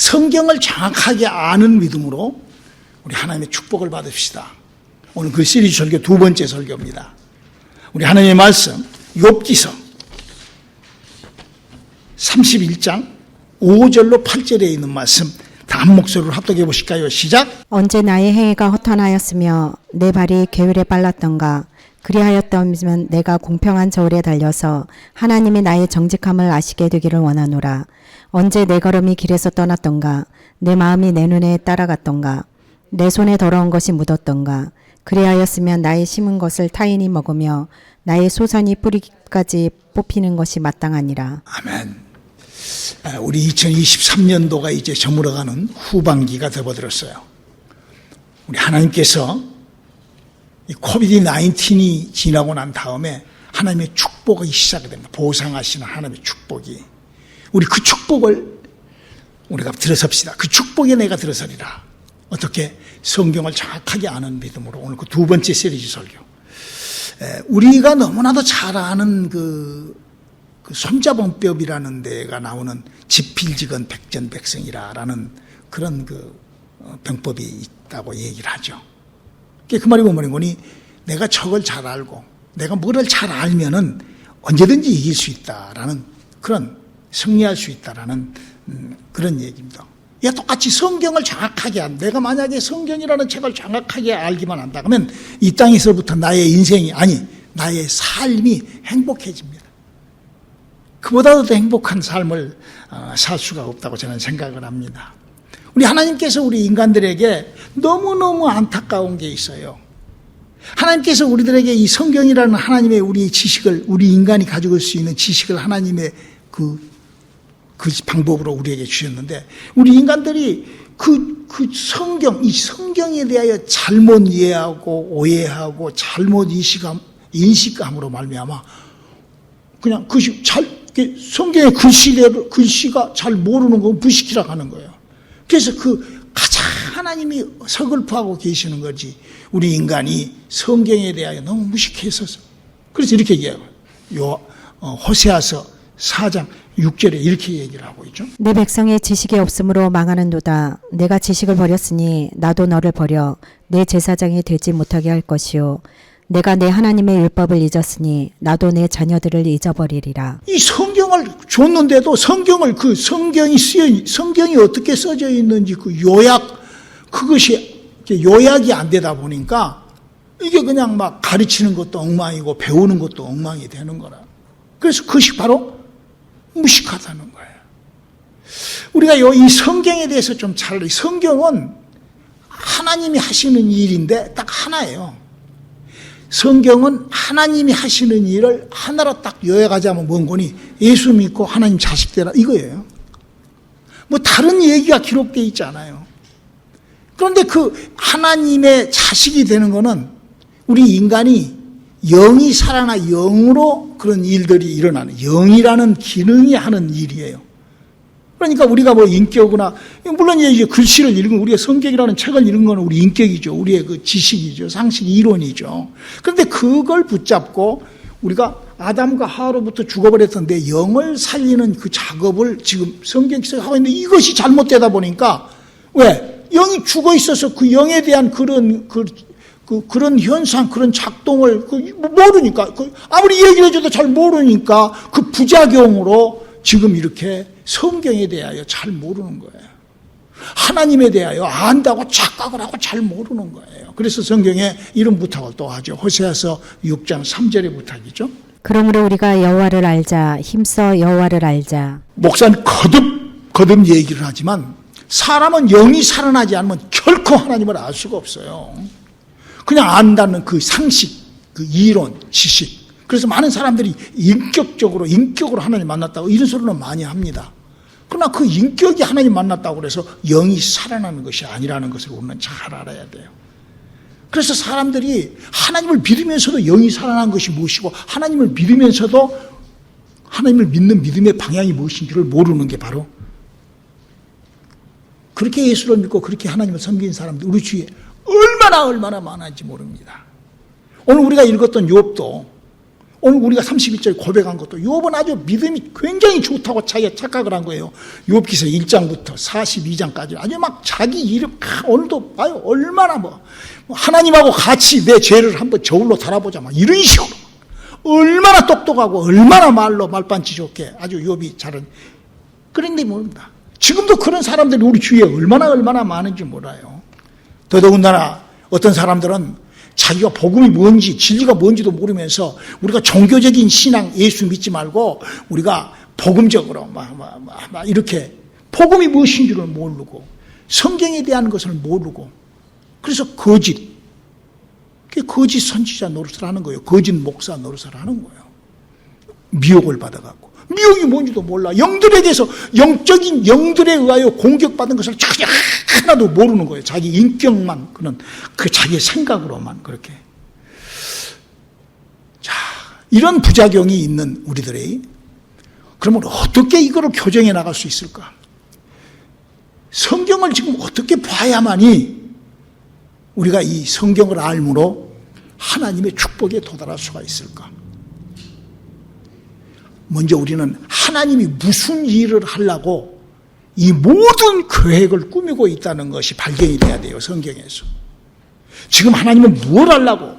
성경을 정확하게 아는 믿음으로 우리 하나님의 축복을 받읍시다. 오늘 그 시리즈 설교 두 번째 설교입니다. 우리 하나님의 말씀 욥기서 31장 5절로 8절에 있는 말씀 다 한 목소리로 합독해 보실까요? 시작. 언제 나의 행위가 허탄하였으며 내 발이 계율에 빨랐던가. 그리하였다면 내가 공평한 저울에 달려서 하나님이 나의 정직함을 아시게 되기를 원하노라. 언제 내 걸음이 길에서 떠났던가. 내 마음이 내 눈에 따라갔던가. 내 손에 더러운 것이 묻었던가. 그리하였으면 나의 심은 것을 타인이 먹으며 나의 소산이 뿌리까지 뽑히는 것이 마땅하니라. 아멘. 우리 2023년도가 이제 저물어가는 후반기가 되어버렸어요. 우리 하나님께서 이 코비드-19이 지나고 난 다음에 하나님의 축복이 시작이 됩니다. 보상하시는 하나님의 축복이. 우리 그 축복을 우리가 들어섭시다. 그 축복에 내가 들어서리라. 어떻게? 성경을 정확하게 아는 믿음으로. 오늘 그 두 번째 시리즈 설교. 우리가 너무나도 잘 아는 그 손자본법이라는 데가 나오는 지필지건 백전백승이라는 그런 병법이 있다고 얘기를 하죠. 그 말이 뭐니 내가 저걸 잘 알고 내가 뭐를 잘 알면은 언제든지 이길 수 있다라는 그런 승리할 수 있다라는 그런 얘기입니다. 야, 똑같이 성경을 정확하게 내가 만약에 성경이라는 책을 정확하게 알기만 한다 그러면 이 땅에서부터 나의 인생이 나의 삶이 행복해집니다. 그보다도 더 행복한 삶을 살 수가 없다고 저는 생각을 합니다. 우리 하나님께서 우리 인간들에게 너무너무 안타까운 게 있어요. 하나님께서 우리들에게 이 성경이라는 하나님의 우리 지식을, 우리 인간이 가지고 수 있는 지식을 하나님의 그 방법으로 우리에게 주셨는데, 우리 인간들이 이 성경에 대하여 잘못 이해하고 오해하고 잘못 인식감으로 말미암아 그냥 성경의 글씨가 잘 모르는 거 무식이라고 하는 거예요. 그래서 가장 하나님이 서글퍼하고 계시는 거지. 우리 인간이 성경에 대하여 너무 무식해서. 그래서 이렇게 얘기해요. 호세아서 4장 6절에 이렇게 얘기를 하고 있죠. 내 백성의 지식이 없으므로 망하는도다. 내가 지식을 버렸으니 나도 너를 버려 내 제사장이 되지 못하게 할 것이요. 내가 내 하나님의 율법을 잊었으니 나도 내 자녀들을 잊어버리리라. 이 성경을 줬는데도 성경이 어떻게 써져 있는지 그것이 요약이 안 되다 보니까 이게 그냥 막 가르치는 것도 엉망이고 배우는 것도 엉망이 되는 거라. 그래서 그것이 바로 무식하다는 거예요. 우리가 이 성경에 대해서 좀 성경은 하나님이 하시는 일인데 딱 하나예요. 성경은 하나님이 하시는 일을 하나로 딱 요약하자면 뭔 거니? 예수 믿고 하나님 자식 되라 이거예요. 뭐 다른 얘기가 기록되어 있지 않아요. 그런데 하나님의 자식이 되는 거는 우리 인간이 영이 살아나 영으로 그런 일들이 일어나는, 영이라는 기능이 하는 일이에요. 그러니까 우리가 인격이나, 물론 이제 글씨를 읽은, 우리가 성경이라는 책을 읽은 건 우리 인격이죠. 우리의 지식이죠. 상식 이론이죠. 그런데 그걸 붙잡고 우리가 아담과 하와로부터 죽어버렸던데 영을 살리는 그 작업을 지금 성경에서 하고 있는데 이것이 잘못되다 보니까, 왜? 영이 죽어 있어서 그 영에 대한 그런 현상, 그런 작동을 모르니까, 아무리 얘기를 해줘도 잘 모르니까 그 부작용으로 지금 이렇게 성경에 대하여 잘 모르는 거예요. 하나님에 대하여 안다고 착각을 하고 잘 모르는 거예요. 그래서 성경에 이런 부탁을 또 하죠. 호세아서 6장 3절의 부탁이죠. 그러므로 우리가 여호와를 알자. 힘써 여호와를 알자. 목사는 거듭 얘기를 하지만 사람은 영이 살아나지 않으면 결코 하나님을 알 수가 없어요. 그냥 안다는 그 상식, 그 이론, 지식. 그래서 많은 사람들이 인격으로 하나님 만났다고 이런 소리는 많이 합니다. 그러나 그 인격이 하나님 만났다고 그래서 영이 살아나는 것이 아니라는 것을 우리는 잘 알아야 돼요. 그래서 사람들이 하나님을 믿으면서도 영이 살아난 것이 무엇이고 하나님을 믿으면서도 하나님을 믿는 믿음의 방향이 무엇인지를 모르는 게 바로, 그렇게 예수를 믿고 그렇게 하나님을 섬기는 사람들 우리 주위에 얼마나 많은지 모릅니다. 오늘 우리가 읽었던 욥도 오늘 우리가 31절에 고백한 것도 욥은 아주 믿음이 굉장히 좋다고 자기가 착각을 한 거예요. 욥기서 1장부터 42장까지 아주 막 자기 이름 오늘도 봐요. 얼마나 뭐 하나님하고 같이 내 죄를 한번 저울로 달아보자 막 이런 식으로 얼마나 똑똑하고 얼마나 말로 말반지 좋게 아주 욥이 잘은 그런데 모릅니다. 지금도 그런 사람들이 우리 주위에 얼마나 많은지 몰라요. 더더군다나 어떤 사람들은 자기가 복음이 뭔지 진리가 뭔지도 모르면서 우리가 종교적인 신앙 예수 믿지 말고 우리가 복음적으로 막 이렇게 복음이 무엇인 줄을 모르고 성경에 대한 것을 모르고 그래서 거짓 선지자 노릇을 하는 거예요. 거짓 목사 노릇을 하는 거예요. 미혹을 받아갖고 미혹이 뭔지도 몰라. 영들에게서 영적인 영들에 의하여 공격받은 것을 자기 하나도 모르는 거예요. 자기 인격만 그런 그 자기의 생각으로만 그렇게. 자, 이런 부작용이 있는 우리들이 그러면 어떻게 이거를 교정해 나갈 수 있을까? 성경을 지금 어떻게 봐야만이 우리가 이 성경을 알므로 하나님의 축복에 도달할 수가 있을까? 먼저 우리는 하나님이 무슨 일을 하려고 이 모든 계획을 꾸미고 있다는 것이 발견이 돼야 돼요. 성경에서. 지금 하나님은 뭘 하려고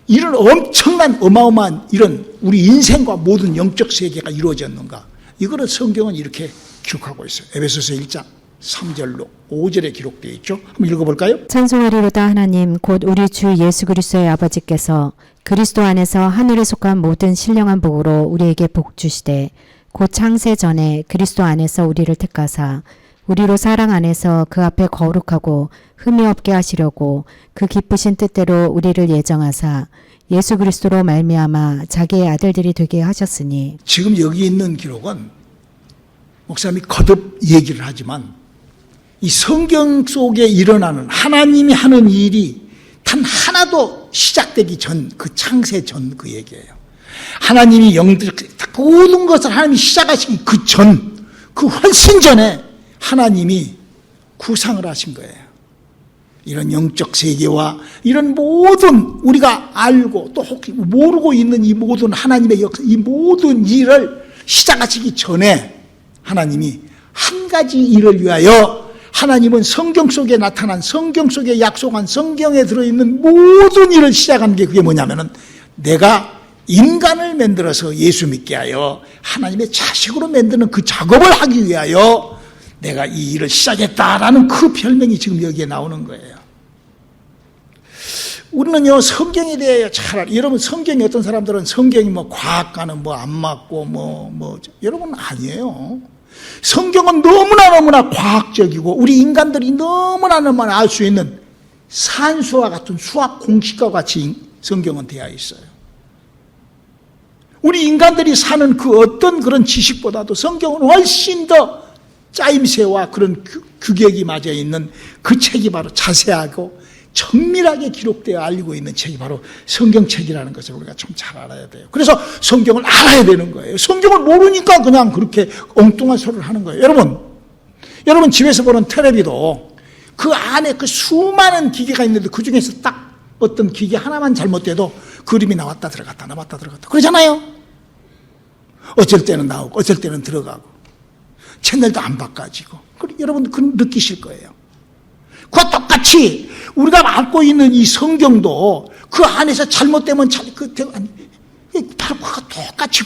이런 엄청난 어마어마한 이런 우리 인생과 모든 영적 세계가 이루어졌는가. 이거를 성경은 이렇게 기록하고 있어요. 에베소서 1장 3절로 5절에 기록되어 있죠. 한번 읽어볼까요? 찬송하리로다 하나님 곧 우리 주 예수 그리스도의 아버지께서 그리스도 안에서 하늘에 속한 모든 신령한 복으로 우리에게 복 주시되 곧 창세 전에 그리스도 안에서 우리를 택하사 우리로 사랑 안에서 그 앞에 거룩하고 흠이 없게 하시려고 그 기쁘신 뜻대로 우리를 예정하사 예수 그리스도로 말미암아 자기의 아들들이 되게 하셨으니. 지금 여기 있는 기록은 목사님이 거듭 얘기를 하지만 이 성경 속에 일어나는 하나님이 하는 일이 단 하나도 시작되기 전 그 창세 전 그 얘기예요. 하나님이 영들 모든 것을 하나님이 시작하시기 그 전, 그 훨씬 전에 하나님이 구상을 하신 거예요. 이런 영적 세계와 이런 모든 우리가 알고 또 혹시 모르고 있는 이 모든 하나님의 이 모든 일을 시작하시기 전에 하나님이 한 가지 일을 위하여 하나님은 성경 속에 나타난 성경 속에 약속한 성경에 들어있는 모든 일을 시작한 게 그게 뭐냐면은 내가 인간을 만들어서 예수 믿게 하여 하나님의 자식으로 만드는 그 작업을 하기 위하여 내가 이 일을 시작했다라는 그 별명이 지금 여기에 나오는 거예요. 우리는요 성경에 대해 잘 알아요. 여러분 성경이 어떤 사람들은 성경이 뭐 과학과는 뭐 안 맞고 여러분 아니에요. 성경은 너무나 과학적이고 우리 인간들이 너무나 알 수 있는 산수와 같은 수학 공식과 같이 성경은 되어 있어요. 우리 인간들이 사는 그 어떤 그런 지식보다도 성경은 훨씬 더 짜임새와 그런 규격이 맞아 있는 그 책이 바로 자세하고 정밀하게 기록되어 알고 있는 책이 바로 성경책이라는 것을 우리가 좀 잘 알아야 돼요. 그래서 성경을 알아야 되는 거예요. 성경을 모르니까 그냥 그렇게 엉뚱한 소리를 하는 거예요. 여러분 집에서 보는 텔레비도 그 안에 그 수많은 기계가 있는데 그 중에서 딱 어떤 기계 하나만 잘못돼도 그림이 나왔다 들어갔다 나왔다 들어갔다 그러잖아요. 어쩔 때는 나오고 어쩔 때는 들어가고 채널도 안 바꿔지고 여러분 그 느끼실 거예요. 그와 똑같이 우리가 알고 있는 이 성경도 그 안에서 잘못되면 바로 그와 똑같이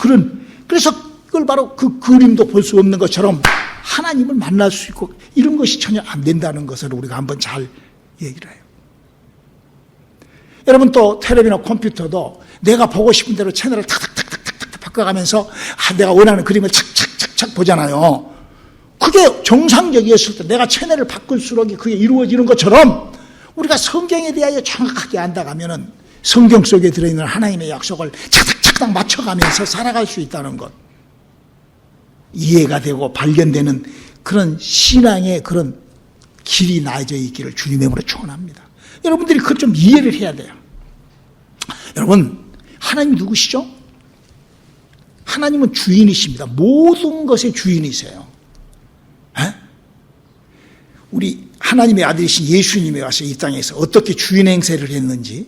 그래서 그걸 바로 그 그림도 볼 수 없는 것처럼 하나님을 만날 수 있고 이런 것이 전혀 안 된다는 것을 우리가 한번 잘 얘기를 해요. 여러분 또 텔레비나 컴퓨터도 내가 보고 싶은 대로 채널을 탁탁탁탁탁 바꿔가면서 내가 원하는 그림을 착착착착 보잖아요. 그게 정상적이었을 때 내가 채널을 바꿀수록 그게 이루어지는 것처럼 우리가 성경에 대하여 정확하게 안다가면은 성경 속에 들어있는 하나님의 약속을 착착착착 맞춰가면서 살아갈 수 있다는 것 이해가 되고 발견되는 그런 신앙의 그런 길이 나아져 있기를 주님의 이름으로 축원합니다. 여러분들이 그걸 좀 이해를 해야 돼요. 여러분 하나님 누구시죠? 하나님은 주인이십니다. 모든 것의 주인이세요. 우리 하나님의 아들이신 예수님이 와서 이 땅에서 어떻게 주인 행세를 했는지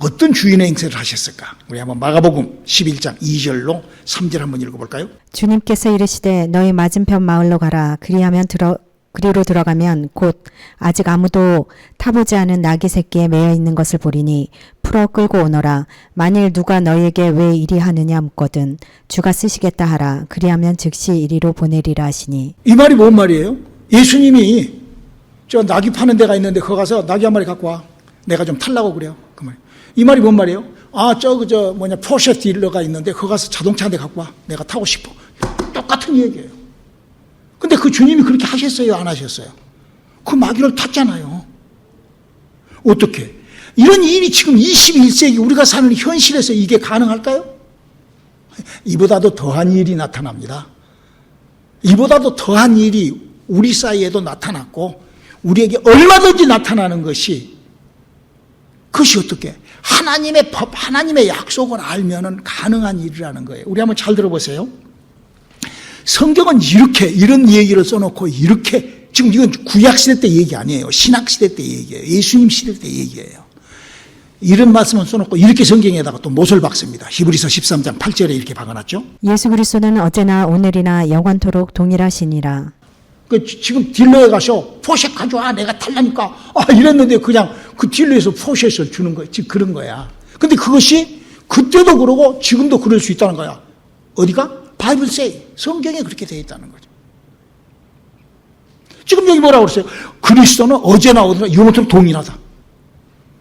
어떤 주인의 행세를 하셨을까? 우리 한번 마가복음 11장 2절로 3절 한번 읽어볼까요? 주님께서 이르시되 너희 맞은편 마을로 가라. 그리로 들어가면 곧 아직 아무도 타보지 않은 나귀 새끼에 매여 있는 것을 보리니 풀어 끌고 오너라. 만일 누가 너희에게 왜 이리 하느냐 묻거든 주가 쓰시겠다 하라. 그리하면 즉시 이리로 보내리라 하시니. 이 말이 뭔 말이에요? 예수님이 저 나귀 파는 데가 있는데 거기 가서 나귀 한 마리 갖고 와. 내가 좀 탈라고 그래요. 그 말. 이 말이 뭔 말이에요? 포르쉐 딜러가 있는데 거기 가서 자동차 한 대 갖고 와. 내가 타고 싶어. 똑같은 얘기예요. 근데 그 주님이 그렇게 하셨어요? 안 하셨어요? 그 마귀를 탔잖아요. 어떻게? 이런 일이 지금 21세기 우리가 사는 현실에서 이게 가능할까요? 이보다도 더한 일이 나타납니다. 이보다도 더한 일이 우리 사이에도 나타났고 우리에게 얼마든지 나타나는 것이 그것이 어떻게? 하나님의 법, 하나님의 약속을 알면은 가능한 일이라는 거예요. 우리 한번 잘 들어보세요. 성경은 이런 얘기를 써놓고 이렇게, 지금 이건 구약시대 때 얘기 아니에요. 신학시대 때 얘기예요. 예수님 시대 때 얘기예요. 이런 말씀을 써놓고 이렇게 성경에다가 또 못을 박습니다. 히브리서 13장 8절에 이렇게 박아놨죠. 예수 그리스도는 어제나 오늘이나 영원토록 동일하시니라. 지금 딜러에 가서 포쉐 가져와 내가 탈라니까 이랬는데 그냥 그 딜러에서 포쉐를 주는 거야. 지금 그런 거야. 근데 그것이 그때도 그러고 지금도 그럴 수 있다는 거야. 어디가? 바이블 세이. 성경에 그렇게 되어 있다는 거죠. 지금 여기 뭐라고 그랬어요? 그리스도는 어제나 오늘이나 영원토록 동일하다.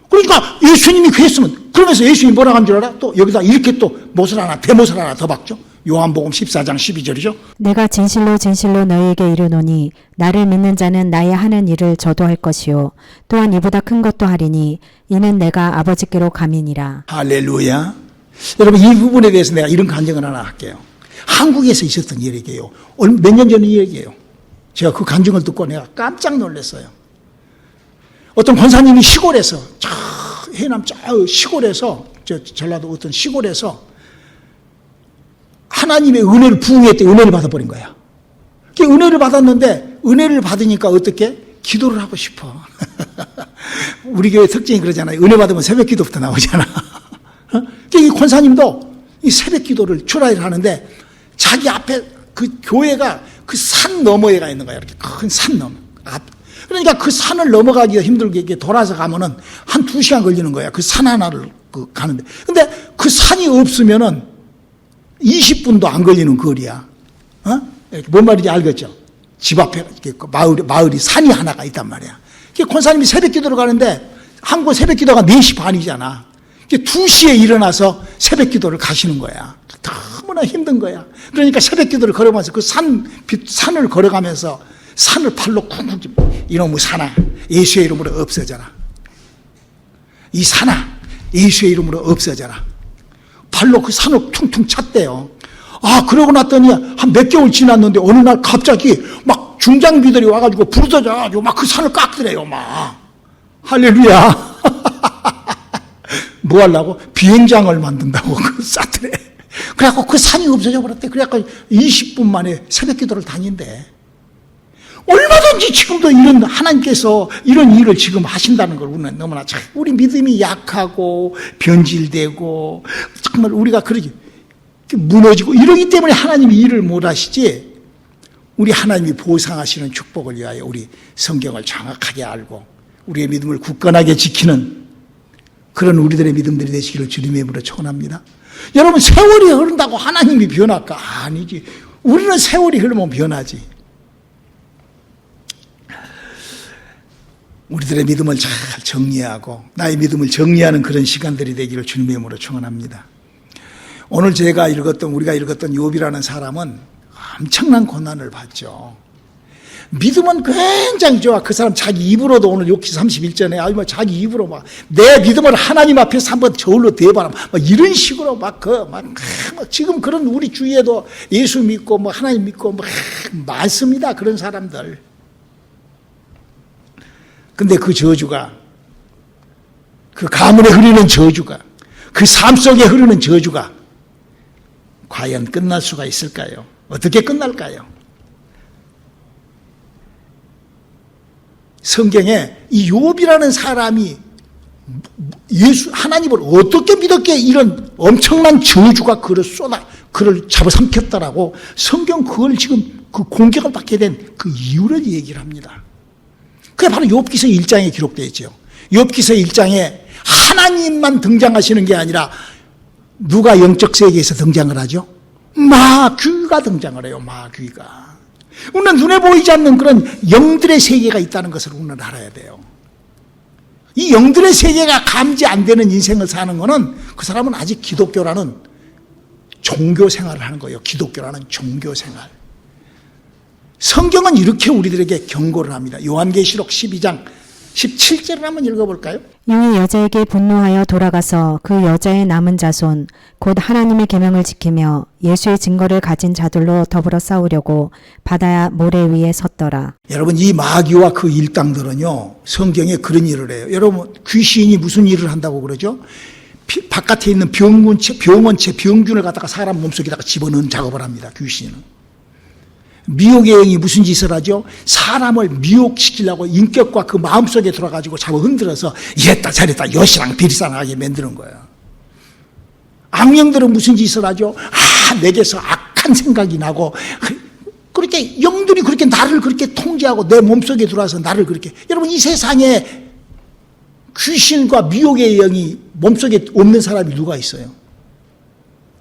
그러니까 예수님이 그랬으면, 그러면서 예수님이 뭐라고 한 줄 알아? 또 여기다 이렇게 또 못을 하나, 대못을 하나 더 박죠. 요한복음 14장 12절이죠. 내가 진실로 진실로 너희에게 이르노니 나를 믿는 자는 나의 하는 일을 저도 할 것이요 또한 이보다 큰 것도 하리니 이는 내가 아버지께로 감이니라. 할렐루야. 여러분 이 부분에 대해서 내가 이런 간증을 하나 할게요. 한국에서 있었던 얘기예요. 몇 년 전 얘기예요. 제가 그 간증을 듣고 내가 깜짝 놀랐어요. 어떤 권사님이 시골에서 해남 시골에서 전라도 어떤 시골에서 하나님의 은혜를 부응했대. 은혜를 받아버린 거야. 은혜를 받았는데 은혜를 받으니까 어떻게? 기도를 하고 싶어. 우리 교회 특징이 그러잖아요. 은혜 받으면 새벽 기도부터 나오잖아. 이 권사님도 이 새벽 기도를 출하를 하는데 자기 앞에 그 교회가 그 산 너머에가 있는 거야. 이렇게 큰 산 너머. 그러니까 그 산을 넘어가기가 힘들게 이렇게 돌아서 가면은 한 2시간 걸리는 거야. 그 산 하나를 가는데. 근데 그 산이 없으면은 20분도 안 걸리는 거리야. 뭔 말인지 알겠죠? 집 앞에 마을이 산이 하나가 있단 말이야. 권사님이 새벽 기도를 가는데 한국 새벽 기도가 4시 반이잖아. 2시에 일어나서 새벽 기도를 가시는 거야. 너무나 힘든 거야. 그러니까 새벽 기도를 걸어가면서 그 산을 걸어가면서 산을 팔로 쿵쿵 이놈의 산아 예수의 이름으로 없어져라. 이 산아 예수의 이름으로 없어져라. 발로 그 산을 퉁퉁 찼대요. 그러고 났더니 한 몇 개월 지났는데 어느 날 갑자기 막 중장비들이 와가지고 부르짖어가지고 막 그 산을 깎더래요. 막 할렐루야. 뭐 하려고? 비행장을 만든다고 그 쌓더래. 그래갖고 그 산이 없어져 버렸대. 그래갖고 20분 만에 새벽 기도를 다닌대. 얼마든지 지금도 이런 하나님께서 이런 일을 지금 하신다는 걸 우리는 너무나 우리 믿음이 약하고 변질되고 정말 우리가 그러지 무너지고 이러기 때문에 하나님이 일을 못 하시지. 우리 하나님이 보상하시는 축복을 위하여 우리 성경을 정확하게 알고 우리의 믿음을 굳건하게 지키는 그런 우리들의 믿음들이 되시기를 주님의 이름으로 축원합니다. 여러분 세월이 흐른다고 하나님이 변할까? 아니지. 우리는 세월이 흐르면 변하지. 우리들의 믿음을 잘 정리하고 나의 믿음을 정리하는 그런 시간들이 되기를 주님의 이름으로 축원합니다. 오늘 우리가 읽었던 욥이라는 사람은 엄청난 고난을 받죠. 믿음은 굉장히 좋아. 그 사람 자기 입으로도 오늘 욥기 31절에 자기 입으로 막 내 믿음을 하나님 앞에서 한번 저울로 대봐라. 막 이런 식으로 지금 그런 우리 주위에도 예수 믿고 하나님 믿고 많습니다. 그런 사람들. 근데 그 저주가, 그 가문에 흐르는 저주가, 그 삶 속에 흐르는 저주가 과연 끝날 수가 있을까요? 어떻게 끝날까요? 성경에 이 욥이라는 사람이 하나님을 어떻게 믿었기에 이런 엄청난 저주가 그를 잡아삼켰다라고 성경 그걸 지금 그 공격을 받게 된 그 이유를 얘기를 합니다. 그게 바로 욥기서 1장에 기록되어 있죠. 욥기서 1장에 하나님만 등장하시는 게 아니라 누가 영적 세계에서 등장을 하죠? 마귀가 등장을 해요. 마귀가. 우리는 눈에 보이지 않는 그런 영들의 세계가 있다는 것을 우리는 알아야 돼요. 이 영들의 세계가 감지 안 되는 인생을 사는 것은 그 사람은 아직 기독교라는 종교 생활을 하는 거예요. 기독교라는 종교 생활. 성경은 이렇게 우리들에게 경고를 합니다. 요한계시록 12장 17절을 한번 읽어볼까요? 이에 여자에게 분노하여 돌아가서 그 여자의 남은 자손 곧 하나님의 계명을 지키며 예수의 증거를 가진 자들로 더불어 싸우려고 바다 모래 위에 섰더라. 여러분, 이 마귀와 그 일당들은요, 성경에 그런 일을 해요. 여러분, 귀신이 무슨 일을 한다고 그러죠? 바깥에 있는 병균을 갖다가 사람 몸속에다가 집어넣는 작업을 합니다. 귀신은. 미혹의 영이 무슨 짓을 하죠? 사람을 미혹시키려고 인격과 그 마음속에 들어가지고 잡아 흔들어서 이랬다 저랬다 여시랑 비리산하게 만드는 거예요. 악령들은 무슨 짓을 하죠? 내게서 악한 생각이 나고 그렇게 영들이 그렇게 나를 그렇게 통제하고 내 몸속에 들어와서 나를 그렇게. 여러분, 이 세상에 귀신과 미혹의 영이 몸속에 없는 사람이 누가 있어요?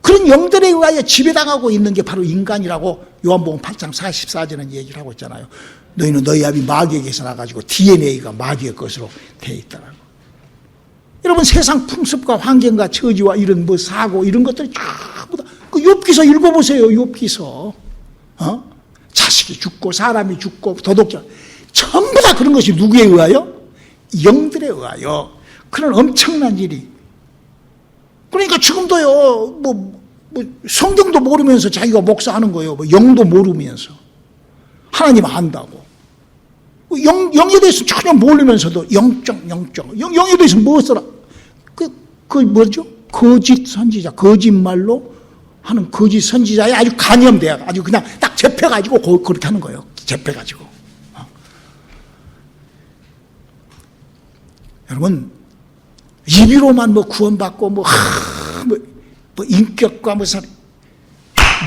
그런 영들에 의하여 지배당하고 있는 게 바로 인간이라고 요한복음 8장 44절은 얘기를 하고 있잖아요. 너희는 너희 아비 마귀에게서 나가지고 DNA가 마귀의 것으로 되어 있다라고. 여러분, 세상 풍습과 환경과 처지와 이런 사고 이런 것들이 전부 다 그 욥기서 읽어보세요. 욥기서. 자식이 죽고 사람이 죽고 도덕자 전부 다 그런 것이 누구에 의하여? 영들에 의하여 그런 엄청난 일이. 그러니까 지금도요, 성경도 모르면서 자기가 목사하는 거예요. 영도 모르면서. 하나님 안다고. 영에 대해서 전혀 모르면서도 영에 대해서 무엇을, 뭐죠? 거짓 선지자, 거짓말로 하는 거짓 선지자에 아주 간염돼요. 아주 그냥 딱 잡혀가지고 그렇게 하는 거예요. 잡혀가지고. 여러분, 입으로만 구원받고 인격과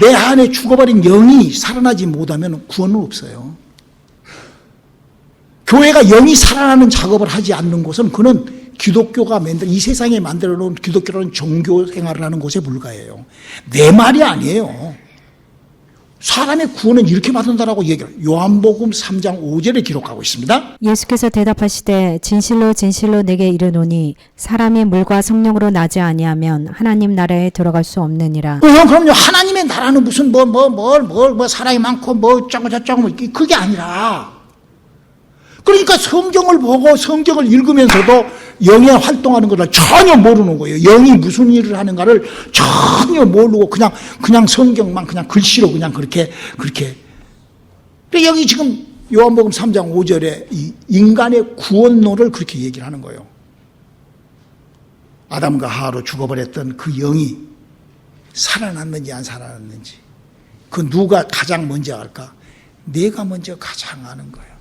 내 안에 죽어버린 영이 살아나지 못하면 구원은 없어요. 교회가 영이 살아나는 작업을 하지 않는 곳은 그는 기독교가 이 세상에 만들어 놓은 기독교라는 종교 생활을 하는 곳에 불과해요. 내 말이 아니에요. 사람의 구원은 이렇게 받는다라고 얘기를 요한복음 3장 5절에 기록하고 있습니다. 예수께서 대답하시되 진실로 진실로 내게 이르노니 사람이 물과 성령으로 나지 아니하면 하나님 나라에 들어갈 수 없느니라. 그럼요. 하나님의 나라는 무슨 사람이 많고 어쩌고 그게 아니라, 그러니까 성경을 보고 성경을 읽으면서도 영이 활동하는 것을 전혀 모르는 거예요. 영이 무슨 일을 하는가를 전혀 모르고 그냥 성경만 그냥 글씨로 그냥 그렇게. 근데 여기 지금 요한복음 3장 5절에 이 인간의 구원론을 그렇게 얘기를 하는 거예요. 아담과 하와로 죽어버렸던 그 영이 살아났는지 안 살아났는지, 그 누가 가장 먼저 알까? 내가 먼저 가장 아는 거예요.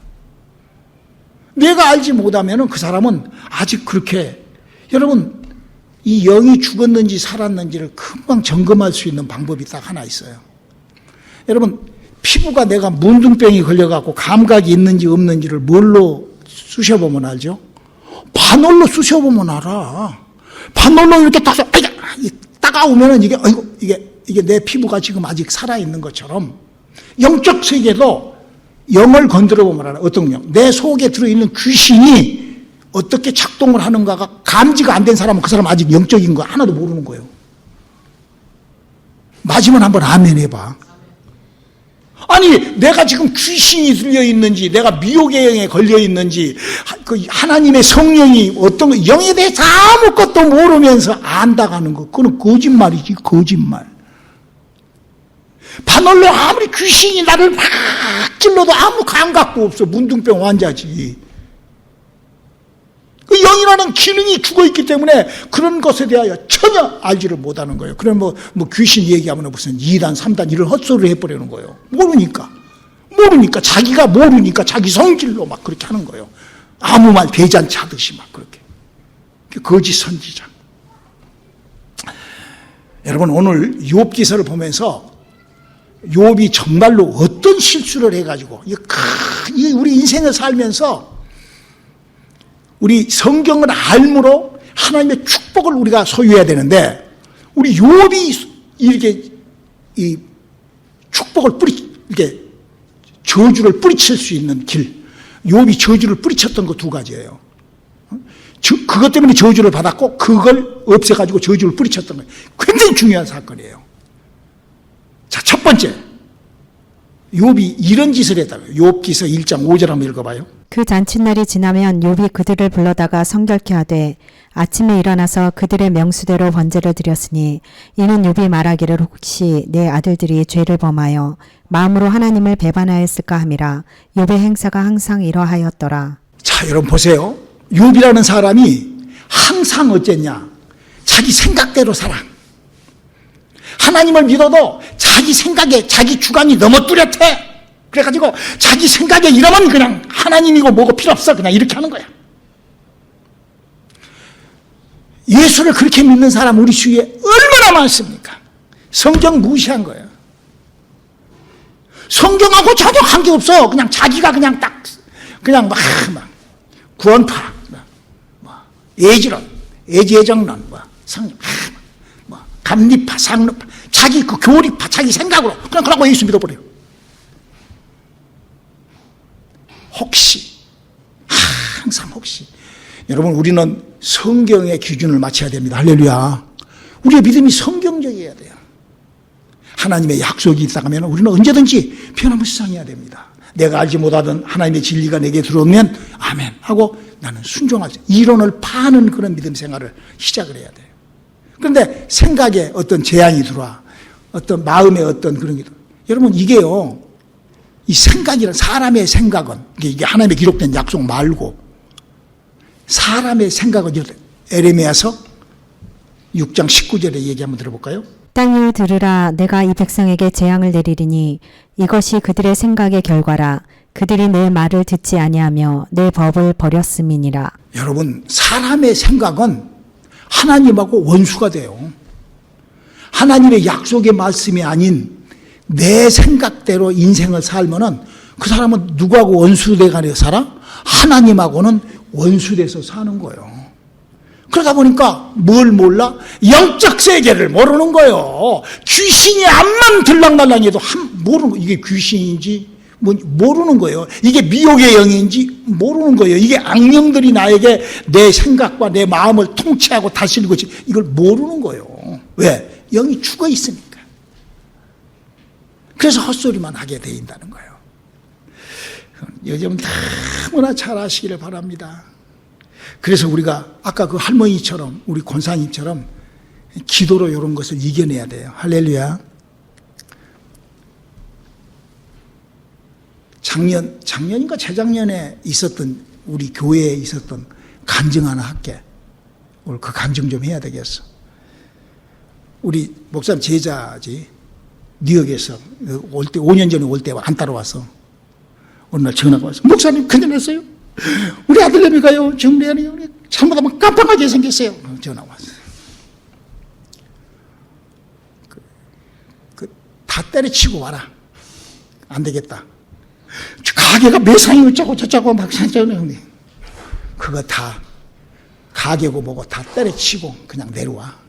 내가 알지 못하면 그 사람은 아직 그렇게. 여러분, 이 영이 죽었는지 살았는지를 금방 점검할 수 있는 방법이 딱 하나 있어요. 여러분, 피부가 내가 문둥병이 걸려갖고 감각이 있는지 없는지를 뭘로 쑤셔보면 알죠? 바늘로 쑤셔보면 알아. 바늘로 이렇게 따가우면은 이게 내 피부가 지금 아직 살아있는 것처럼 영적 세계도 영을 건드려 보면 알아. 어떤 영? 내 속에 들어있는 귀신이 어떻게 작동을 하는가가 감지가 안 된 사람은 그 사람 아직 영적인 거 하나도 모르는 거예요. 맞으면 한번 아멘 해봐. 아니, 내가 지금 귀신이 들려있는지, 내가 미혹의 영에 걸려있는지, 그 하나님의 성령이 어떤 영에 대해서 아무것도 모르면서 안다가는 거, 그건 거짓말이지, 거짓말. 바늘로 아무리 귀신이 나를 막 찔러도 아무 감각도 없어. 문둥병 환자지. 그 영이라는 기능이 죽어있기 때문에 그런 것에 대하여 전혀 알지를 못하는 거예요. 그럼 뭐 귀신 얘기하면 무슨 2단, 3단 이런 헛소리를 해버리는 거예요. 모르니까. 자기가 모르니까 자기 성질로 막 그렇게 하는 거예요. 아무 말 대잔치 하듯이 막 그렇게. 거짓 선지자. 여러분 오늘 욥기서를 보면서 욥이 정말로 어떤 실수를 해가지고 우리 인생을 살면서 우리 성경을 알므로 하나님의 축복을 우리가 소유해야 되는데 우리 욥이 이렇게 이 축복을 이렇게 저주를 뿌리칠 수 있는 길, 욥이 저주를 뿌리쳤던 거 두 가지예요. 그것 때문에 저주를 받았고 그걸 없애가지고 저주를 뿌리쳤던 거예요. 굉장히 중요한 사건이에요. 자, 첫 번째, 욥이 이런 짓을 했다고요. 욥기서 1장 5절 한번 읽어봐요. 그 잔칫날이 지나면 욥이 그들을 불러다가 성결케 하되 아침에 일어나서 그들의 명수대로 번제를 드렸으니 이는 욥이 말하기를 혹시 내 아들들이 죄를 범하여 마음으로 하나님을 배반하였을까 함이라. 욥의 행사가 항상 이러하였더라. 자, 여러분 보세요. 욥이라는 사람이 항상 어쨌냐? 자기 생각대로 살아. 하나님을 믿어도 자기 생각에 자기 주관이 너무 뚜렷해. 그래가지고 자기 생각에 이러면 그냥 하나님이고 뭐고 필요 없어. 그냥 이렇게 하는 거야. 예수를 그렇게 믿는 사람 우리 주위에 얼마나 많습니까? 성경 무시한 거예요. 성경하고 전혀 관계없어. 그냥 자기가 그냥 딱 그냥 막 구원파, 예지론, 예지예정론, 감리파, 상류파, 자기 그 교리파, 자기 생각으로 그냥 그러고 예수 믿어버려요. 혹시, 항상 혹시. 여러분, 우리는 성경의 기준을 맞춰야 됩니다. 할렐루야. 우리의 믿음이 성경적이어야 돼요. 하나님의 약속이 있다 하면 우리는 언제든지 변함없이 상해야 됩니다. 내가 알지 못하던 하나님의 진리가 내게 들어오면 아멘 하고 나는 순종하지. 이론을 파는 그런 믿음 생활을 시작을 해야 돼요. 그런데 생각에 어떤 제한이 들어와. 어떤 마음에 어떤 그런 게 들어와. 여러분 이게요. 이 생각이란 사람의 생각은 이게 하나님의 기록된 약속 말고 사람의 생각은 에레미야서 6장 19절의 얘기 한번 들어볼까요? 땅을 들으라. 내가 이 백성에게 재앙을 내리리니 이것이 그들의 생각의 결과라. 그들이 내 말을 듣지 아니하며 내 법을 버렸음이니라. 여러분 사람의 생각은 하나님하고 원수가 돼요. 하나님의 약속의 말씀이 아닌 내 생각대로 인생을 살면은 그 사람은 누구하고 원수돼가며 살아? 하나님하고는 원수돼서 사는 거예요. 그러다 보니까 뭘 몰라? 영적 세계를 모르는 거예요. 귀신이 암만 들락날락해도 모르는 거예요. 이게 귀신인지 모르는 거예요. 이게 미혹의 영인지 모르는 거예요. 이게 악령들이 나에게 내 생각과 내 마음을 통치하고 다스리는 것이 이걸 모르는 거예요. 왜? 영이 죽어 있으니까. 그래서 헛소리만 하게 돼 있다는 거예요. 요즘 너무나 잘 아시기를 바랍니다. 그래서 우리가 아까 그 할머니처럼 우리 권사님처럼 기도로 이런 것을 이겨내야 돼요. 할렐루야. 작년인가 재작년에 있었던 우리 교회에 있었던 간증 하나 할게. 오늘 그 간증 좀 해야 되겠어. 우리 목사님 제자지 뉴욕에서 올 때 5년 전에 올 때 안 따라와서 어느 날 전화가 왔어. 목사님 큰일 났어요. 우리 아들내미가요 정리하네요. 잘못하면 깜빡하게 생겼어요. 전화 왔어요. 다 때려치고 와라. 안 되겠다. 가게가 매상이 어쩌고 저쩌고 막 산잖아요, 형님. 그거 다 가게고 뭐고 다 때려치고 그냥 내려와.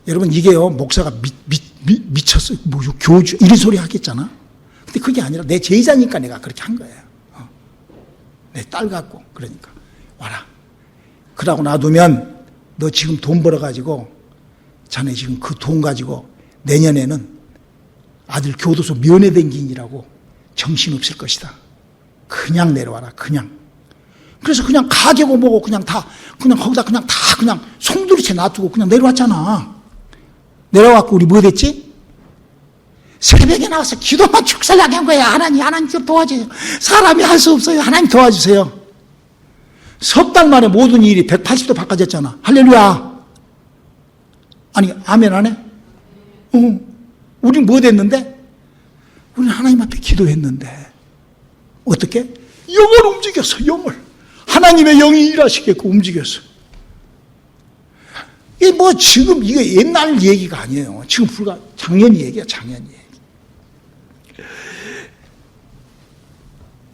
여러분 이게요 목사가 미쳤어요. 뭐 교주 이런 소리 하겠잖아. 근데 그게 아니라 내 제자니까 내가 그렇게 한 거예요. 내 딸 갖고 그러니까 와라. 그러고 놔두면 너 지금 돈 벌어가지고 자네 지금 그 돈 가지고 내년에는 아들 교도소 면회 댕기느라고 정신없을 것이다. 그냥 내려와라. 그냥. 그래서 그냥 가게고 뭐고 그냥 다 그냥 거기다 그냥 다 그냥 송두리째 놔두고 그냥 내려왔잖아. 내려와갖고 우리 뭐 됐지? 새벽에 나와서 기도만 축살나게 한 거야. 하나님 좀 도와주세요. 사람이 할 수 없어요. 하나님 도와주세요. 석 달 만에 모든 일이 180도 바꿔졌잖아. 할렐루야. 아니 아멘 안 해? 우린 뭐 됐는데? 우리는 하나님 앞에 기도했는데 어떻게? 영을 움직였어. 영을. 하나님의 영이 일하시게끔 움직였어요. 이게 뭐 지금 이게 옛날 얘기가 아니에요. 지금 불과 작년 얘기야, 작년 얘기.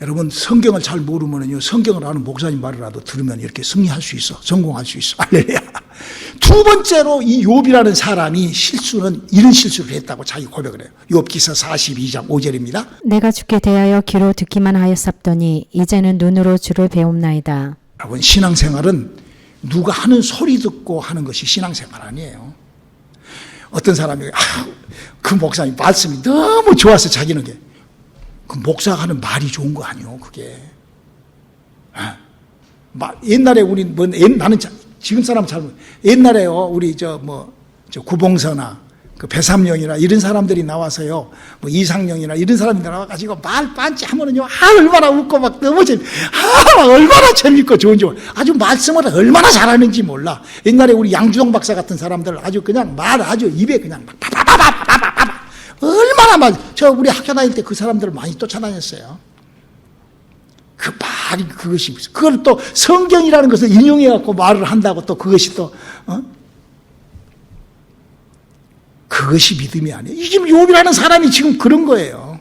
여러분, 성경을 잘 모르면요, 성경을 아는 목사님 말이라도 들으면 이렇게 승리할 수 있어. 성공할 수 있어. 할렐루야. 두 번째로 이 욥이라는 사람이 이런 실수를 했다고 자기 고백을 해요. 욥기서 42장 5절입니다. 내가 주께 대하여 귀로 듣기만 하였사더니 이제는 눈으로 주를 배움나이다. 여러분, 신앙생활은 누가 하는 소리 듣고 하는 것이 신앙생활 아니에요. 어떤 사람이 그 목사님 말씀이 너무 좋아서 자기는 그 목사가 하는 말이 좋은 거 아니요, 그게. 옛날에 우리 나는 지금 사람 잘 옛날에요, 우리 저 구봉서나 그 배삼령이나 이런 사람들이 나와서요, 뭐 이상령이나 이런 사람들이 나와가지고 말 빤지 하면은요, 얼마나 웃고 막 너무 얼마나 재밌고 좋은지 아주 말씀을 얼마나 잘하는지 몰라. 옛날에 우리 양주동 박사 같은 사람들 아주 그냥 말 아주 입에 그냥 막 파파파파파파파 얼마나 우리 학교 다닐 때 그 사람들을 많이 쫓아다녔어요. 그 말이 그것이 그걸 또 성경이라는 것을 인용해 갖고 말을 한다고 또 그것이 또 그것이 믿음이 아니에요. 이 지금 욥이라는 사람이 지금 그런 거예요.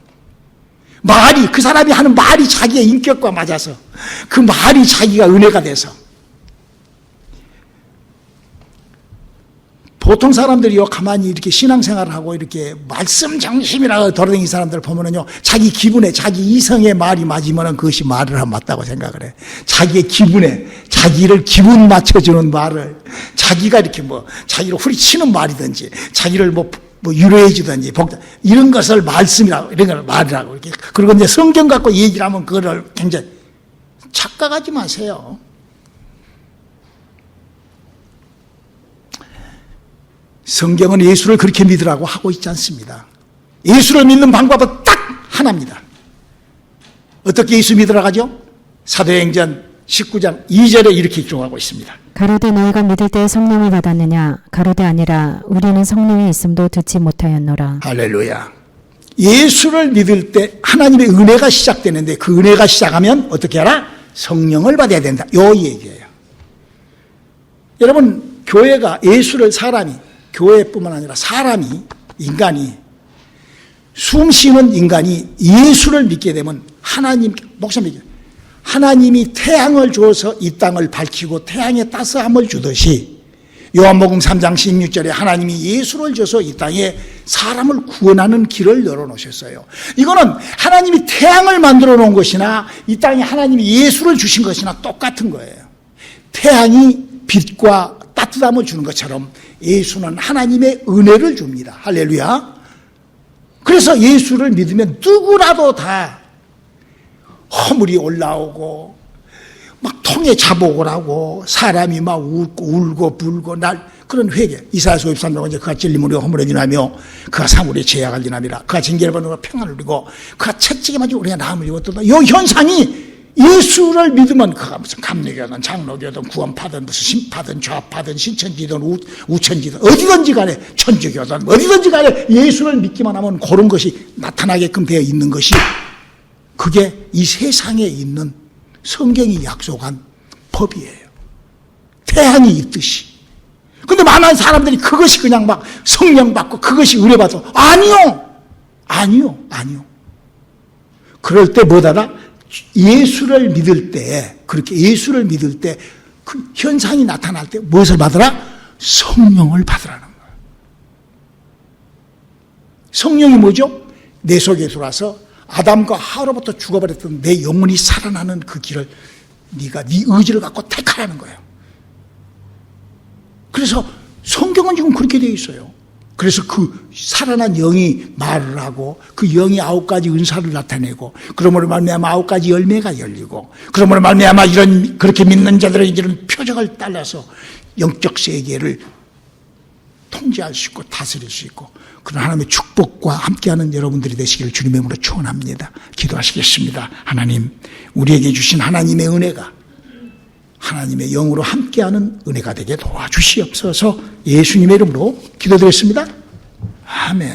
그 사람이 하는 말이 자기의 인격과 맞아서 그 말이 자기가 은혜가 돼서. 보통 사람들이요, 가만히 이렇게 신앙생활을 하고 이렇게 말씀 정신이라고 돌아다니는 사람들 보면은요, 자기 기분에, 자기 이성의 말이 맞으면은 그것이 말을 하면 맞다고 생각을 해. 자기의 기분에, 자기를 기분 맞춰주는 말을, 자기가 이렇게 자기를 후리치는 말이든지, 자기를 유로해주든지, 이런 것을 말씀이라고, 이런 걸 말이라고, 이렇게. 그리고 이제 성경 갖고 얘기를 하면 그거를 굉장히 착각하지 마세요. 성경은 예수를 그렇게 믿으라고 하고 있지 않습니다. 예수를 믿는 방법은 딱 하나입니다. 어떻게 예수 믿으라고 하죠? 사도행전 19장 2절에 이렇게 기록하고 있습니다. 가로되 너희가 믿을 때 성령을 받았느냐? 가로되 아니라 우리는 성령이 있음도 듣지 못하였노라. 할렐루야. 예수를 믿을 때 하나님의 은혜가 시작되는데 그 은혜가 시작하면 어떻게 하라? 성령을 받아야 된다. 요 얘기예요. 여러분, 교회가 교회뿐만 아니라 인간이 숨 쉬는 인간이 예수를 믿게 되면 하나님이 태양을 주어서 이 땅을 밝히고 태양의 따스함을 주듯이 요한복음 3장 16절에 하나님이 예수를 줘서 이 땅에 사람을 구원하는 길을 열어놓으셨어요. 이거는 하나님이 태양을 만들어 놓은 것이나 이 땅에 하나님이 예수를 주신 것이나 똑같은 거예요. 태양이 빛과 따뜻함을 주는 것처럼 예수는 하나님의 은혜를 줍니다. 할렐루야. 그래서 예수를 믿으면 누구라도 다 허물이 올라오고 막 통에 자복을 하고 사람이 막 울고 불고 그런 회개. 이사야서 53장 이제 그가 찔림으로 허물을 인하며 그가 상울에 제약을 인함이라. 그가 징계를 받는 평안을 누리고 그가 채찍에 맞아 우리가 나음을 입었다. 이 현상이 예수를 믿으면 그가 무슨 감리교든 장로교든 구원파든 무슨 신파든 좌파든 신천지든 우천지든 어디든지 간에 천주교든 어디든지 간에 예수를 믿기만 하면 그런 것이 나타나게끔 되어 있는 것이 그게 이 세상에 있는 성경이 약속한 법이에요. 태양이 있듯이. 근데 많은 사람들이 그것이 그냥 막 성령 받고 그것이 은혜 받고 아니요. 그럴 때 뭐다다? 예수를 믿을 때, 그렇게 예수를 믿을 때 그 현상이 나타날 때 무엇을 받으라? 성령을 받으라는 거예요. 성령이 뭐죠? 내 속에 들어와서 아담과 하와로부터 죽어버렸던 내 영혼이 살아나는 그 길을 네가 네 의지를 갖고 택하라는 거예요. 그래서 성경은 지금 그렇게 되어 있어요. 그래서 그 살아난 영이 말을 하고 그 영이 9가지 은사를 나타내고 그러므로 말미암아 9가지 열매가 열리고 그러므로 말미암아 그렇게 믿는 자들은 이런 표적을 따라서 영적 세계를 통제할 수 있고 다스릴 수 있고 그런 하나님의 축복과 함께하는 여러분들이 되시기를 주님의 이름으로 축원합니다. 기도하시겠습니다. 하나님, 우리에게 주신 하나님의 은혜가 하나님의 영으로 함께하는 은혜가 되게 도와주시옵소서. 예수님의 이름으로 기도드렸습니다. 아멘.